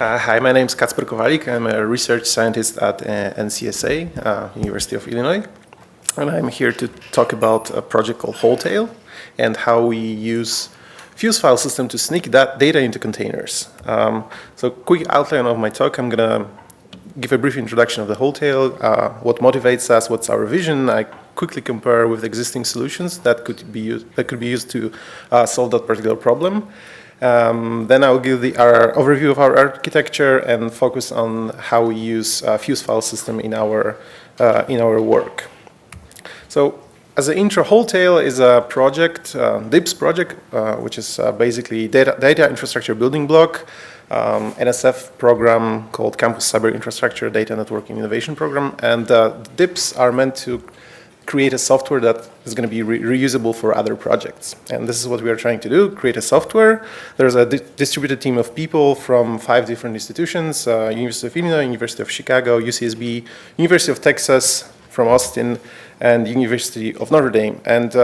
Hi, my name is Kowalik. I'm a research scientist at NCSA, University of Illinois. And I'm here to talk about a project called Wholetail and how we use FuseFilesystem to sneak that data into containers. So quick outline of my talk, I'm going to give a brief introduction of the Wholetail, what motivates us, what's our vision. I quickly compare with existing solutions that could be used to solve that particular problem. Then I'll give our overview of our architecture and focus on how we use FuseFilesystem in our work. So, as an intro, Wholetail is a project, DIBS project, which is basically data infrastructure building block, NSF program called Campus Cyberinfrastructure Data Networking Innovation Program, and DIBS are meant to create a software that is going to be reusable for other projects. And this is what we are trying to do, create a software. There's a distributed team of people from 5 different institutions, University of Illinois, University of Chicago, UCSB, University of Texas from Austin, and University of Notre Dame. And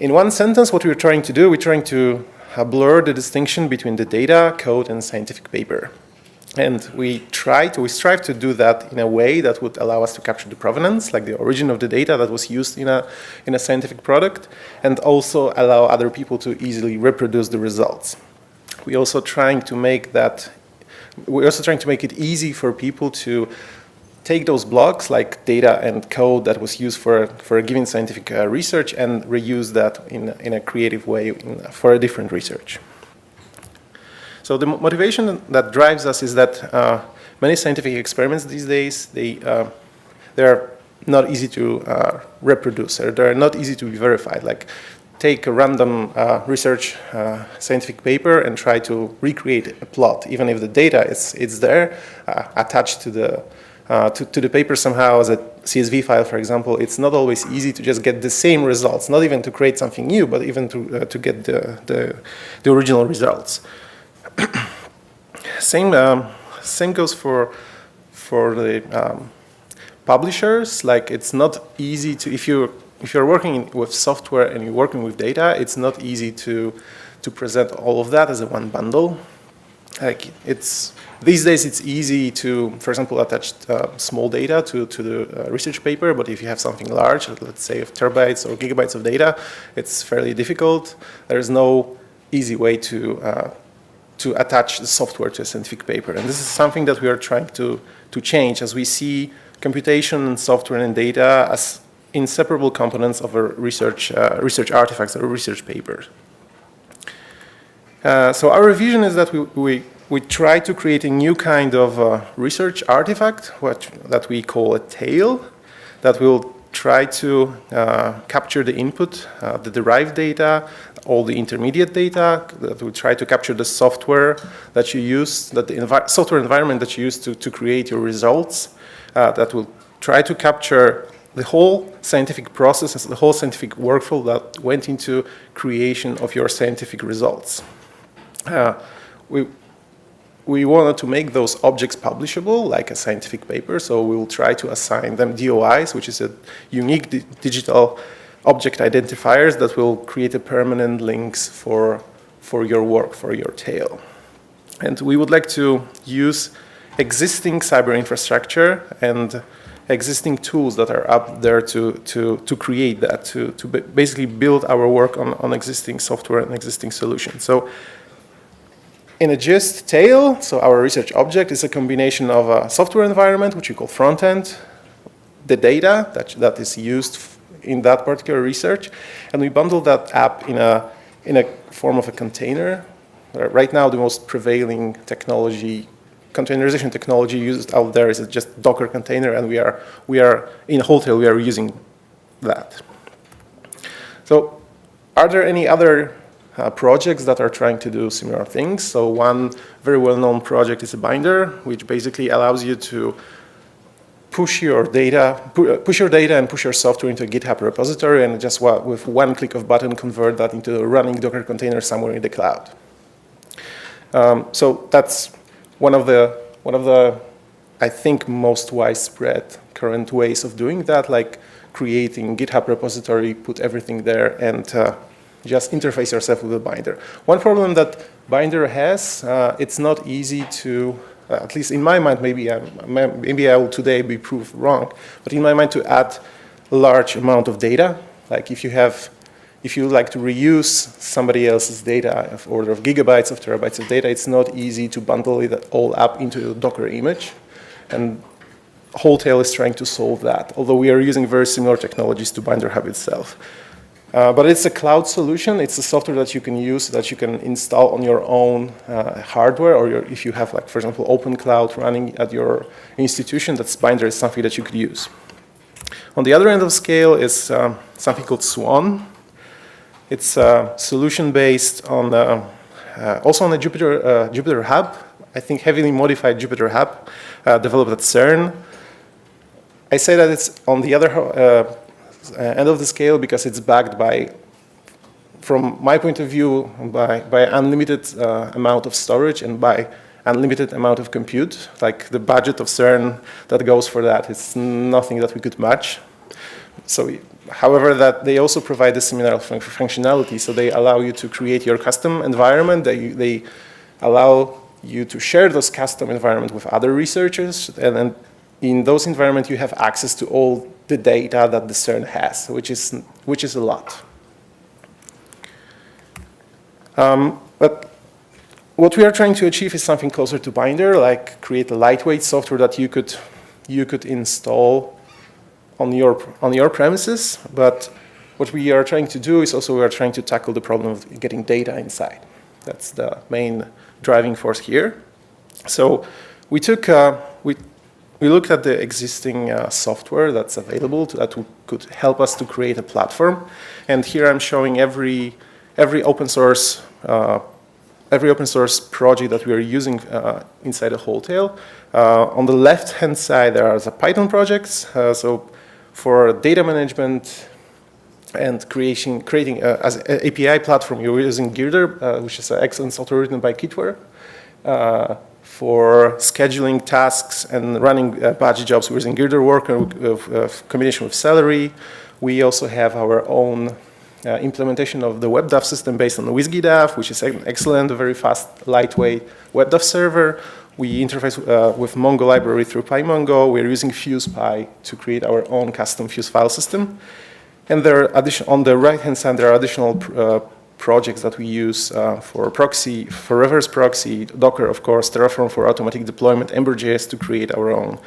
in one sentence, what we're trying to do, we're trying to blur the distinction between the data, code, and scientific paper. And we strive to do that in a way that would allow us to capture the provenance, like the origin of the data that was used in a scientific product, and also allow other people to easily reproduce the results. We're also trying to make it easy for people to take those blocks, like data and code that was used for a given scientific research, and reuse that in a creative way for a different research. So the motivation that drives us is that many scientific experiments these days, they're not easy to reproduce, or they're not easy to be verified. Like, take a random research scientific paper and try to recreate a plot, even if the data is there, attached to the paper somehow as a CSV file, for example. It's not always easy to just get the same results, not even to create something new, but even to get the original results. Same goes for the publishers. Like, it's not easy to, if you're working with software and you're working with data, it's not easy to present all of that as a one bundle. Like, these days it's easy to, for example, attach small data to the research paper, but if you have something large, let's say of terabytes or gigabytes of data, it's fairly difficult. There's no easy way to attach the software to a scientific paper. And this is something that we are trying to change, as we see computation and software and data as inseparable components of a research artifacts or research papers. So our vision is that we try to create a new kind of research artifact, that we call a tail, that will try to capture the input, the derived data, all the intermediate data, that will try to capture the software that you use, the software environment that you use to create your results, that will try to capture the whole scientific process, the whole scientific workflow that went into creation of your scientific results. We wanted to make those objects publishable, like a scientific paper, so we will try to assign them DOIs, which is a unique digital object identifiers that will create a permanent links for your work, for your tale. And we would like to use existing cyber infrastructure and existing tools that are up there to create that, to basically build our work on existing software and existing solutions. So, in a gist, tail, so our research object is a combination of a software environment, which we call front end, the data that is used in that particular research, and we bundle that app in a form of a container. Right now, the most prevailing technology, containerization technology used out there, is just Docker container, and we are in Wholetail, we are using that. So, are there any other projects that are trying to do similar things? So one very well-known project is a binder, which basically allows you to push your data and push your software into a GitHub repository, and just with one click of button convert that into a running Docker container somewhere in the cloud. So that's one of the I think most widespread current ways of doing that, like creating GitHub repository, put everything there, and just interface yourself with the binder. One problem that binder has, it's not easy to, at least in my mind, maybe I will today be proved wrong, but in my mind to add a large amount of data. Like if you like to reuse somebody else's data of order of gigabytes of terabytes of data, it's not easy to bundle it all up into a Docker image. And Wholetail is trying to solve that, although we are using very similar technologies to Binder Hub itself. But it's a cloud solution. It's a software that you can use, that you can install on your own hardware, or if you have, like, for example, open cloud running at your institution, that's Binder is something that you could use. On the other end of the scale is something called Swan. It's a solution based on also on a Jupyter Hub, I think heavily modified Jupyter Hub, developed at CERN. I say that it's on the other end of the scale because it's backed by, from my point of view, by unlimited amount of storage and by unlimited amount of compute. Like the budget of CERN that goes for that is nothing that we could match. So, however, that they also provide a similar functionality. So they allow you to create your custom environment. They allow you to share those custom environment with other researchers, and then in those environments you have access to all the data that the CERN has, which is a lot. But what we are trying to achieve is something closer to Binder, like create a lightweight software that you could install on your premises. But what we are trying to do is also we are trying to tackle the problem of getting data inside. That's the main driving force here. So we took we looked at the existing software that's available that could help us to create a platform. And here I'm showing every open source project that we are using inside a Wholetail. On the left-hand side, there are the Python projects. So for data management and creating as an API platform, you're using Girder, which is an excellent software written by Kacper. For scheduling tasks and running batch jobs, we're using Girder Worker of combination with Celery. We also have our own implementation of the WebDAV system based on the WsgiDAV, which is an excellent, very fast, lightweight WebDAV server. We interface with Mongo library through PyMongo. We're using fusepy to create our own custom Fuse file system. And there are on the right-hand side, there are additional projects that we use for proxy, for reverse proxy, Docker, of course, Terraform for automatic deployment, Ember.js to create our own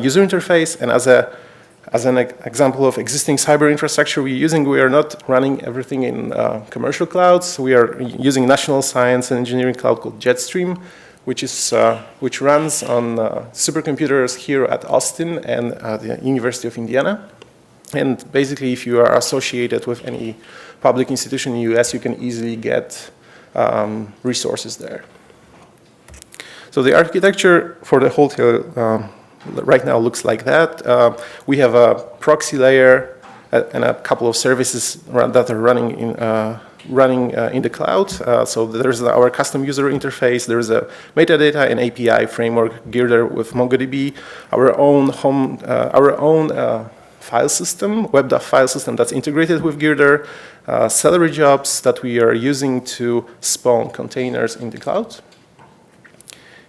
user interface. And as an example of existing Cyberinfrastructure we are not running everything in commercial clouds. We are using national science and engineering cloud called Jetstream, which runs on supercomputers here at Austin and the University of Indiana. And basically, if you are associated with any public institution in the US, you can easily get resources there. So the architecture for the Wholetail right now looks like that. We have a proxy layer and a couple of services that are running in the cloud. So there's our custom user interface. There's a metadata and API framework, Girder with MongoDB, our own file system, WebDAV file system that's integrated with Girder, Celery jobs that we are using to spawn containers in the cloud,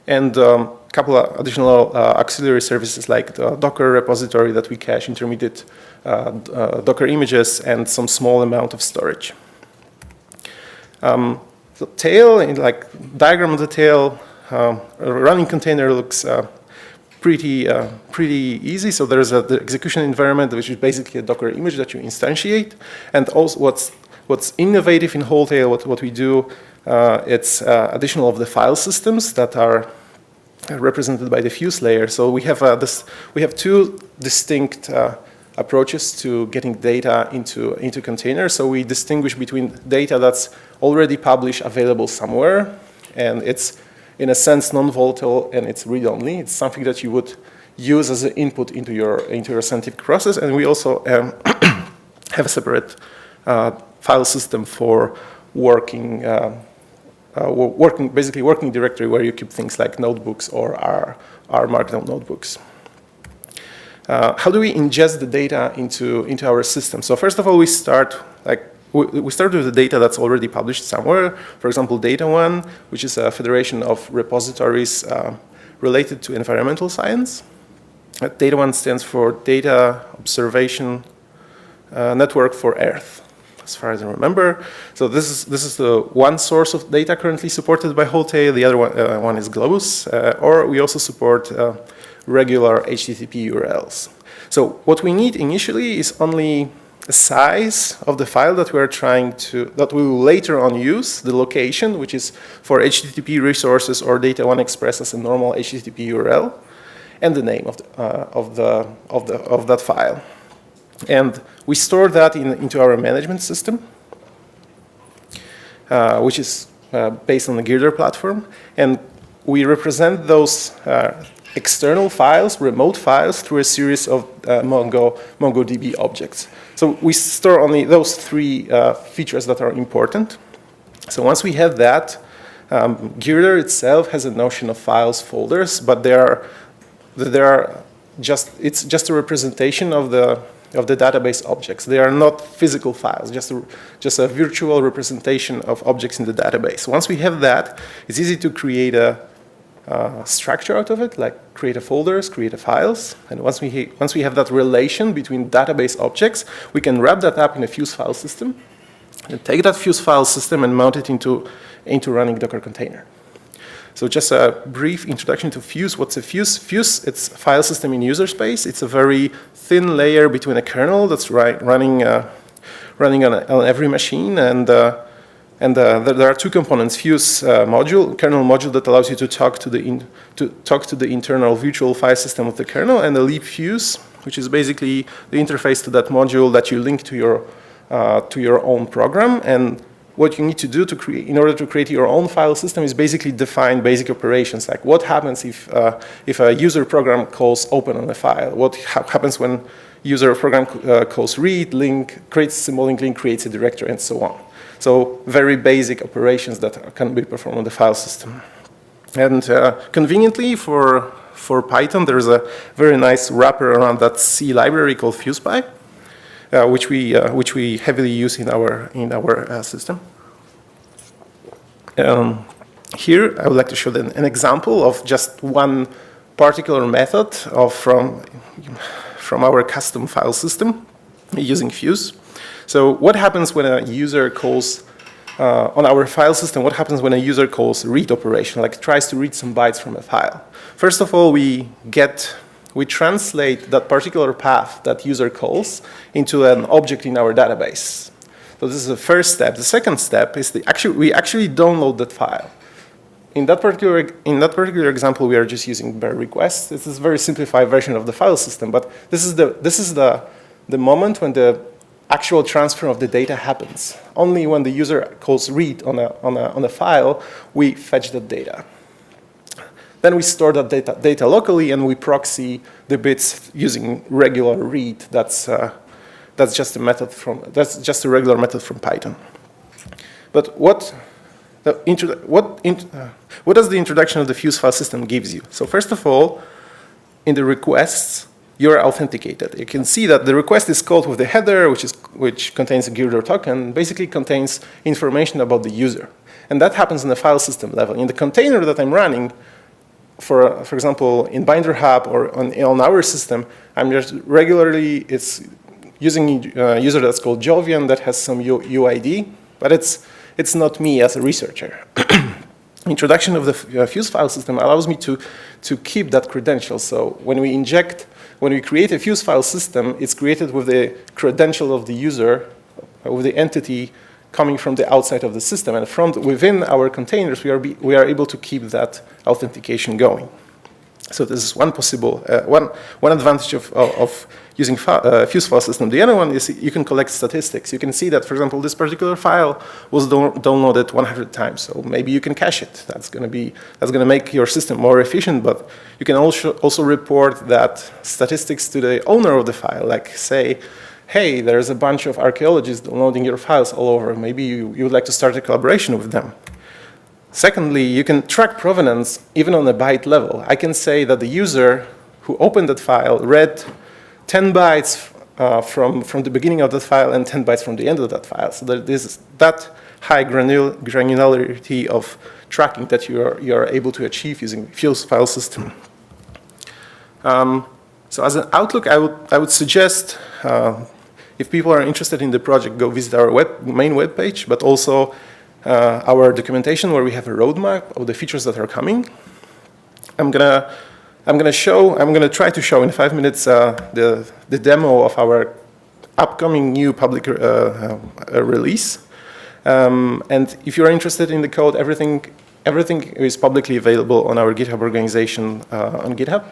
and a couple of additional auxiliary services like the Docker repository that we cache intermediate Docker images and some small amount of storage. The tail, in like diagram of the tail, a running container looks pretty easy. So there's the execution environment, which is basically a Docker image that you instantiate. And also what's innovative in Wholetail, what we do, it's additional of the file systems that are represented by the Fuse layer. So we have two distinct approaches to getting data into containers. So we distinguish between data that's already published, available somewhere, and it's in a sense non-volatile and it's read-only. It's something that you would use as an input into your scientific process. And we also have a separate file system for working directory where you keep things like notebooks or our Markdown notebooks. How do we ingest the data into our system? So first of all, we start like we start with the data that's already published somewhere. For example, Data1, which is a federation of repositories related to environmental science. Data1 stands for Data Observation Network for Earth, as far as I remember. So this is the one source of data currently supported by Wholetail. The other one is Globus, or we also support regular HTTP URLs. So what we need initially is only a size of the file that that we will later on use, the location, which is for HTTP resources or Data1 expressed as a normal HTTP URL, and the name of that file. And we store that into our management system, which is based on the Girder platform. And we represent those external files, remote files, through a series of MongoDB objects. So we store only those three features that are important. So once we have that, Girder itself has a notion of files, folders, but it's just a representation of the database objects. They are not physical files, just a virtual representation of objects in the database. Once we have that, it's easy to create a structure out of it, like create a folders, create a files. And once we have that relation between database objects, we can wrap that up in a Fuse file system and take that Fuse file system and mount it into running Docker container. So just a brief introduction to Fuse. What's a Fuse? Fuse, it's a file system in user space. It's a very thin layer between a kernel that's running on every machine, and there are two components: Fuse kernel module that allows you to talk to the internal virtual file system of the kernel, and the libfuse, which is basically the interface to that module that you link to your own program. And what you need to do in order to create your own file system is basically define basic operations, like what happens if a user program calls open on a file, what happens when user program calls read, link, creates a symbolic link, creates a directory, and so on. So very basic operations that can be performed on the file system. And conveniently for Python, there's a very nice wrapper around that C library called fusepy, which we heavily use in our system. Here, I would like to show an example of just one particular method from our custom file system using Fuse. So what happens when a user calls on our file system? What happens when a user calls read operation, like tries to read some bytes from a file? First of all, we translate that particular path that user calls into an object in our database. So this is the first step. The second step is we actually download that file. In that particular example, we are just using bare requests. This is a very simplified version of the file system, but this is the moment when the actual transfer of the data happens. Only when the user calls read on a file, we fetch that data. Then we store that data locally, and we proxy the bits using regular read. That's just a regular method from Python. But what does the introduction of the Fuse file system gives you? So first of all, in the requests, you're authenticated. You can see that the request is called with the header, which contains a Girder token, basically contains information about the user. And that happens on the file system level. In the container that I'm running, for example, in Binder Hub or on our system, I'm just regularly, it's using a user that's called Jovian that has some UID, but it's not me as a researcher. Introduction of the Fuse file system allows me to keep that credential. So when we create a Fuse file system, it's created with the credential of the user, with the entity coming from the outside of the system, and within our containers, we are able to keep that authentication going. So this is one possible one advantage of using Fuse file system. The other one is you can collect statistics. You can see that, for example, this particular file was downloaded 100 times. So maybe you can cache it. That's going to make your system more efficient. But you can also report that statistics to the owner of the file, like say, hey, there's a bunch of archaeologists downloading your files all over. Maybe you would like to start a collaboration with them. Secondly, you can track provenance even on a byte level. I can say that the user who opened that file read 10 bytes from the beginning of that file and 10 bytes from the end of that file. So that high granularity of tracking that you are able to achieve using FuseFileSystem. So as an outlook, I would suggest if people are interested in the project, go visit our main web page, but also our documentation where we have a roadmap of the features that are coming. I'm gonna try to show in 5 minutes the demo of our upcoming new public release. And if you're interested in the code, everything is publicly available on our GitHub organization on GitHub.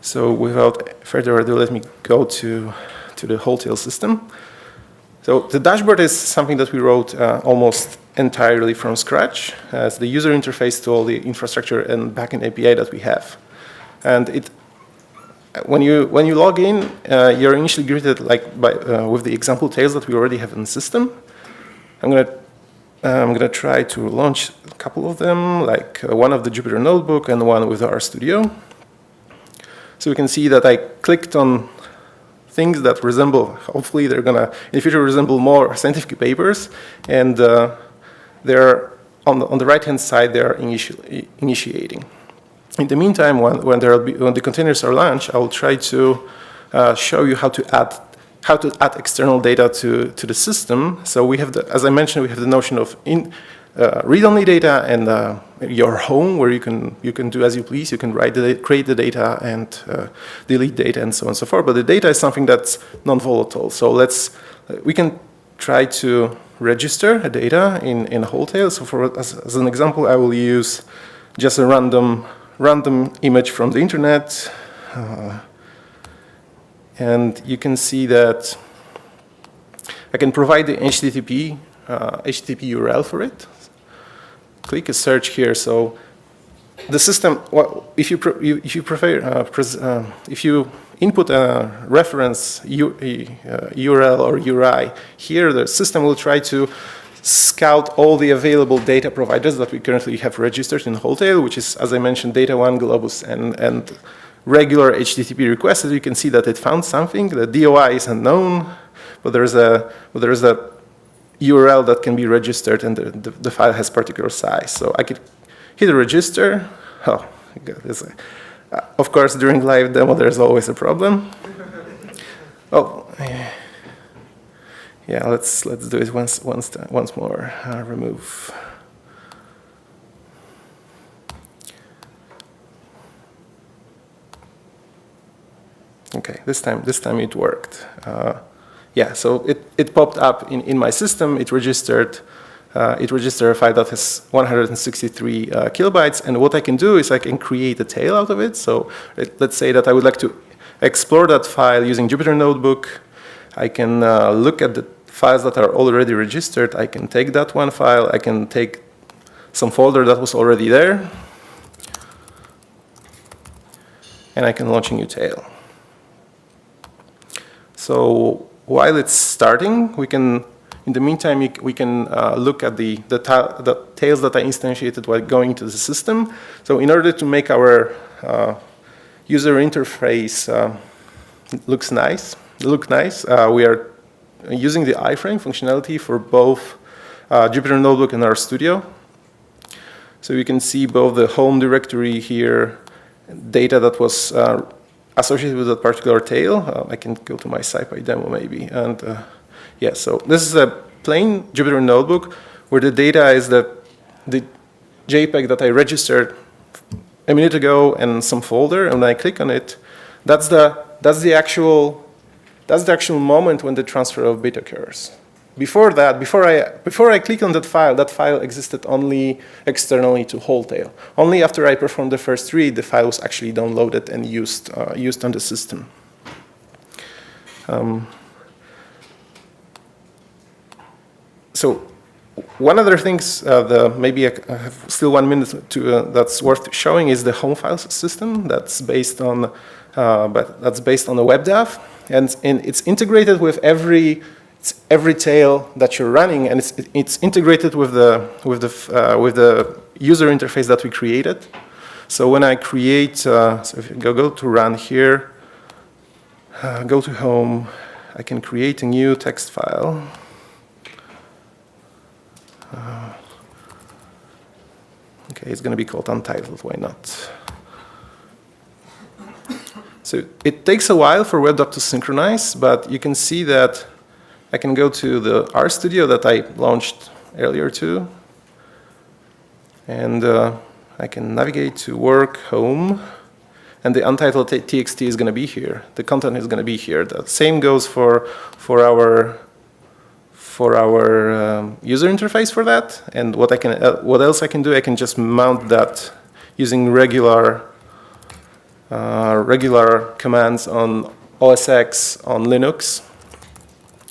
So without further ado, let me go to the wholesale system. So the dashboard is something that we wrote almost entirely from scratch as the user interface to all the infrastructure and backend API that we have. And when you log in, you're initially greeted with the example tails that we already have in the system. I'm gonna try to launch a couple of them, like one of the Jupyter Notebook and one with RStudio. So we can see that I clicked on things that resemble, hopefully they're gonna, in the future, resemble more scientific papers. And they're, on the right-hand side, they're initiating. In the meantime, when the containers are launched, I will try to show you how to add external data to the system. So we have, as I mentioned, we have the notion of read-only data and your home, where you can do as you please. You can create the data and delete data and so on and so forth. But the data is something that's non-volatile. So we can try to register a data in wholesale. So as an example, I will use just a random image from the internet. And you can see that I can provide the HTTP URL for it. Click a search here. So the system, if you input a reference URL or URI, here the system will try to scout all the available data providers that we currently have registered in wholesale, which is, as I mentioned, Data1, Globus, and regular HTTP requests. As you can see that it found something. The DOI is unknown, but there is a URL that can be registered, and the file has particular size. So I could hit register. Oh, of course, during live demo, there's always a problem. Oh, yeah. Let's do it once more. Remove. Okay, this time it worked. Yeah, so it popped up in my system. It registered a file that has 163 kilobytes. And what I can do is I can create a tail out of it. So let's say that I would like to explore that file using Jupyter Notebook. I can look at the files that are already registered. I can take that one file. I can take some folder that was already there. And I can launch a new tail. So while it's starting, in the meantime, we can look at the tails that I instantiated while going to the system. So in order to make our user interface look nice, we are using the iframe functionality for both Jupyter Notebook and RStudio. So you can see both the home directory here, data that was associated with that particular tail. I can go to my SciPy demo maybe. And yeah, so this is a plain Jupyter Notebook where the data is the JPEG that I registered a minute ago and some folder. And when I click on it, that's the actual moment when the transfer of bit occurs. Before that, before I click on that file existed only externally to wholesale. Only after I performed the first read, the file was actually downloaded and used on the system. So one other thing, maybe I have still 1 minute that's worth showing, is the home file system that's based on the WsgiDAV, and it's integrated with every tail that you're running, and it's integrated with the user interface that we created. So when I create, so if you go to run here, Go to home. I can create a new text file. Okay, it's going to be called Untitled. Why not? So it takes a while for WebDAV to synchronize, but you can see that I can go to the RStudio that I launched earlier too. And I can navigate to work, home, and the untitled txt is going to be here. The content is going to be here. The same goes for our user interface for that. And what else I can do? I can just mount that using regular commands on OS X on Linux,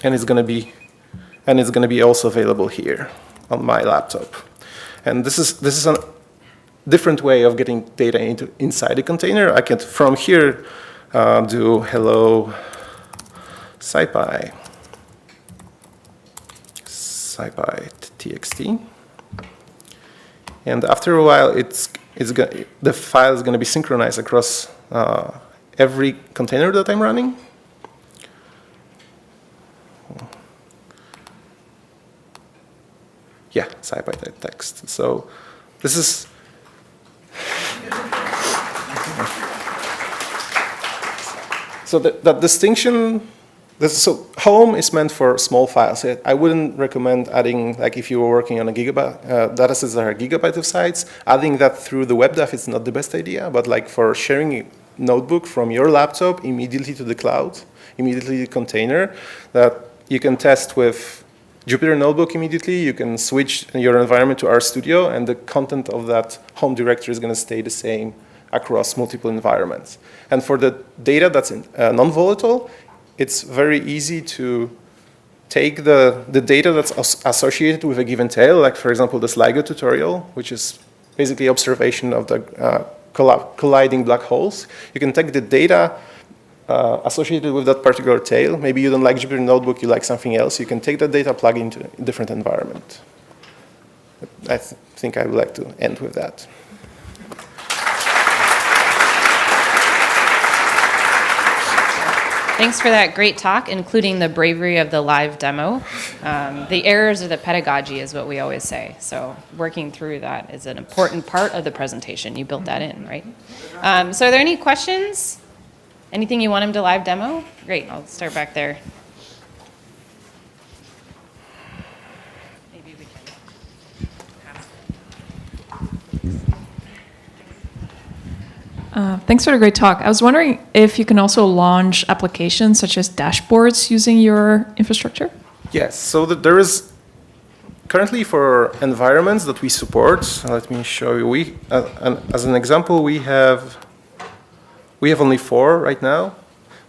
and it's going to be also available here on my laptop. And this is a different way of getting data inside a container. I can from here do hello SciPy txt, and after a while the file is going to be synchronized across every container that I'm running. Yeah, SciPy text. So this is so that distinction. So home is meant for small files. I wouldn't recommend adding, like if you were working on a gigabyte, datasets that are gigabyte of size, adding that through the WebDAV is not the best idea, but like for sharing a notebook from your laptop immediately to the cloud, immediately to the container, that you can test with Jupyter Notebook immediately, you can switch your environment to RStudio, and the content of that home directory is going to stay the same across multiple environments. And for the data that's non-volatile, it's very easy to take the data that's associated with a given tail, like for example this LIGO tutorial, which is basically observation of the colliding black holes. You can take the data associated with that particular tail. Maybe you don't like Jupyter Notebook, you like something else. You can take that data, plug into a different environment. I think I would like to end with that. Thanks for that great talk, including the bravery of the live demo. The errors of the pedagogy is what we always say. So working through that is an important part of the presentation. You built that in, right? So are there any questions? Anything you want him to live demo? Great, I'll start back there. Maybe we can pass. Thanks for the great talk. I was wondering if you can also launch applications such as dashboards using your infrastructure? Yes, so there is currently for environments that we support, let me show you. As an example, we have only 4 right now,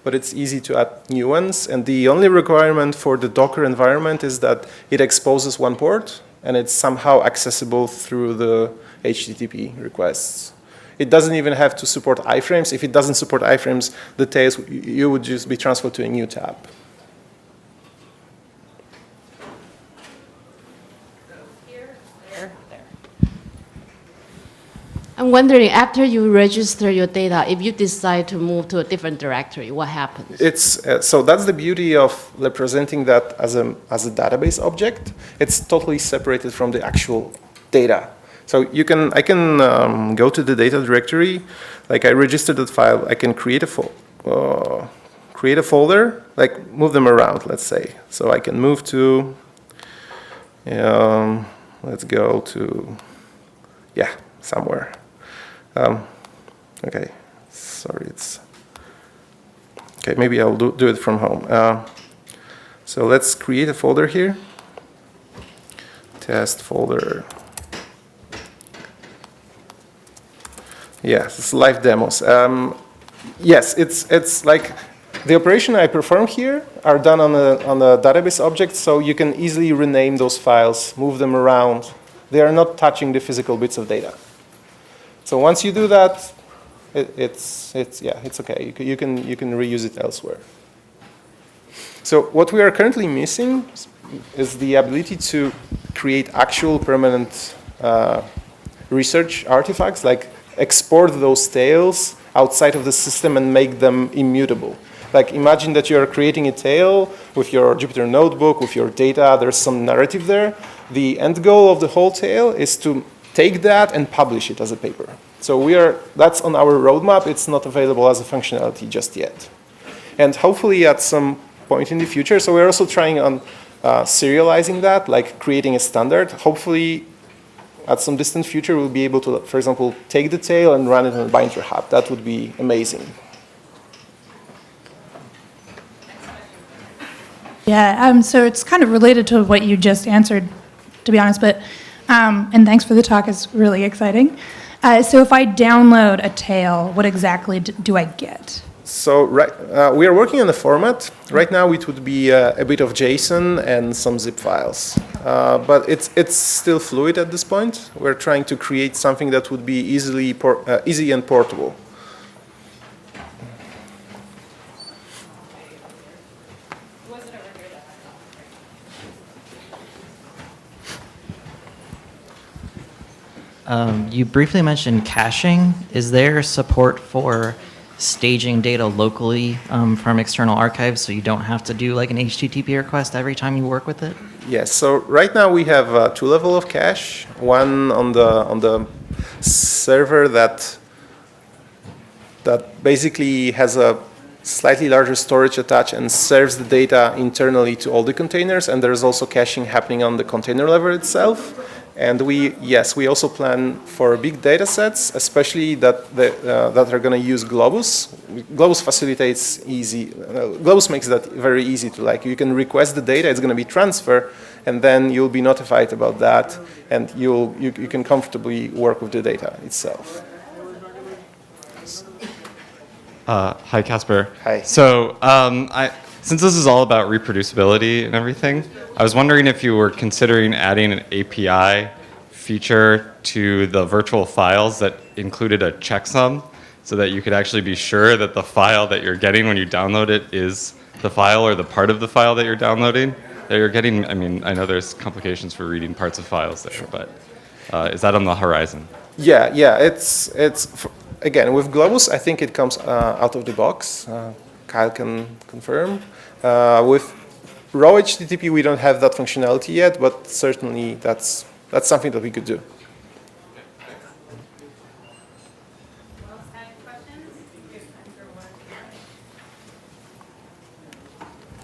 but it's easy to add new ones. And the only requirement for the Docker environment is that it exposes one port and it's somehow accessible through the HTTP requests. It doesn't even have to support iframes. If it doesn't support iframes, the tails, you would just be transferred to a new tab. I'm wondering, after you register your data, if you decide to move to a different directory, what happens? So that's the beauty of representing that as a database object. It's totally separated from the actual data. So I can go to the data directory, like I registered that file. I can create a folder, like move them around, let's say. So I can move to, let's go to, yeah, somewhere. Okay, sorry, okay, maybe I'll do it from home. So let's create a folder here. Test folder. Yes, it's live demos. Yes, it's like the operation I perform here are done on a database object, so you can easily rename those files, move them around. They are not touching the physical bits of data. So once you do that, it's okay. You can reuse it elsewhere. So what we are currently missing is the ability to create actual permanent research artifacts, like export those tails outside of the system and make them immutable. Like imagine that you're creating a tale with your Jupyter notebook, with your data, there's some narrative there. The end goal of the whole tale is to take that and publish it as a paper. So that's on our roadmap. It's not available as a functionality just yet. And hopefully at some point in the future, so we're also trying on serializing that, like creating a standard. Hopefully at some distant future, we'll be able to, for example, take the tale and run it on a binder hub. That would be amazing. Yeah, so it's kind of related to what you just answered, to be honest, but, and thanks for the talk, it's really exciting. So if I download a tale, what exactly do I get? So we are working on a format. Right now it would be a bit of JSON and some zip files. But it's still fluid at this point. We're trying to create something that would be easy and portable. You briefly mentioned caching. Is there support for staging data locally from external archives so you don't have to do like an HTTP request every time you work with it? Yes, so right now we have two levels of cache. One on the server that basically has a slightly larger storage attached and serves the data internally to all the containers, and there's also caching happening on the container level itself. And we also plan for big data sets, especially that are going to use Globus. Globus facilitates Globus makes that very easy to you can request the data, it's going to be transferred, and then you'll be notified about that, and you can comfortably work with the data itself. Hi, Kacper. Hi. So since this is all about reproducibility and everything, I was wondering if you were considering adding an API feature to the virtual files that included a checksum so that you could actually be sure that the file that you're getting when you download it is the file or the part of the file that you're downloading that you're getting. I mean, I know there's complications for reading parts of files there, but is that on the horizon? Yeah. It's again, with Globus, I think it comes out of the box. Kyle can confirm. With raw HTTP, we don't have that functionality yet, but certainly that's something that we could do.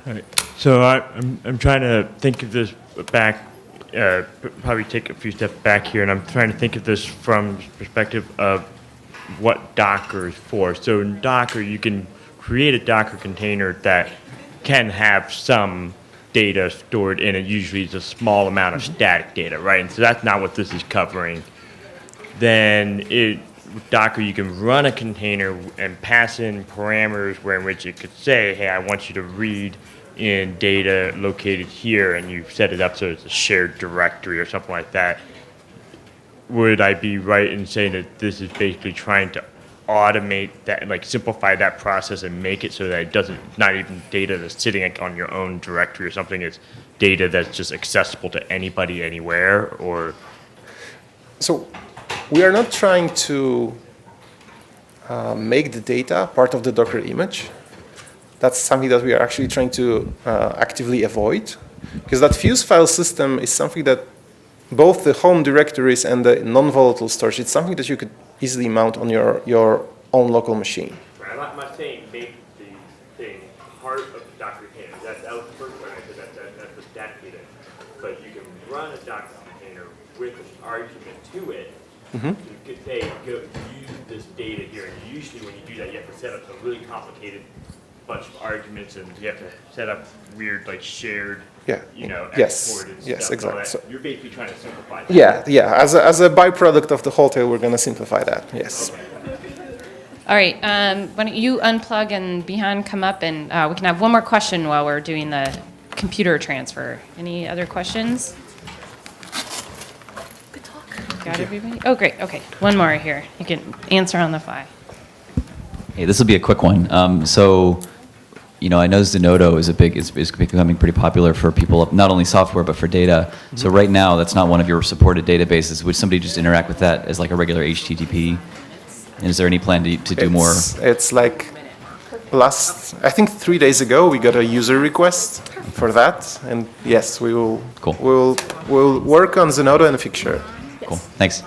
All right. So I'm trying to think of this back, probably take a few steps back here, and I'm trying to think of this from the perspective of what Docker is for. So in Docker, you can create a Docker container that can have some data stored in it. Usually it's a small amount of static data, right? And so that's not what this is covering. Then with Docker, you can run a container and pass in parameters in which it could say, hey, I want you to read in data located here, and you set it up so it's a shared directory or something like that. Would I be right in saying that this is basically trying to automate that, like simplify that process and make it so that it doesn't, not even data that's sitting on your own directory or something, it's data that's just accessible to anybody anywhere? Or so we are not trying to make the data part of the Docker image. That's something that we are actually trying to actively avoid, because that fuse file system is something that both the home directories and the non-volatile storage, it's something that you could easily mount on your own local machine. right, I'm not saying make the thing part of the Docker container. That was the first one I said, that's the static data. But you can run a Docker container with an argument to it. Mm-hmm. You could say, go use this data here. And usually when you do that, you have to set up some really complicated bunch of arguments, and you have to set up weird, like shared, export and stuff. Yes, exactly. So you're basically trying to simplify that. Yeah. As a byproduct of the whole tale, we're going to simplify that. Yes. Okay. All right, why don't you unplug and Bihan come up, and we can have one more question while we're doing the computer transfer. Any other questions? Good talk. Got everybody? Oh, great. Okay, one more here. You can answer on the fly. Hey, this will be a quick one. I know Zenodo is becoming pretty popular for people, not only software, but for data. Mm-hmm. So right now, that's not one of your supported databases. Would somebody just interact with that as like a regular HTTP? And is there any plan to do more? It's like I think 3 days ago, we got a user request for that, and yes, we will. Cool. We'll work on Zenodo and fix it. Cool. Thanks.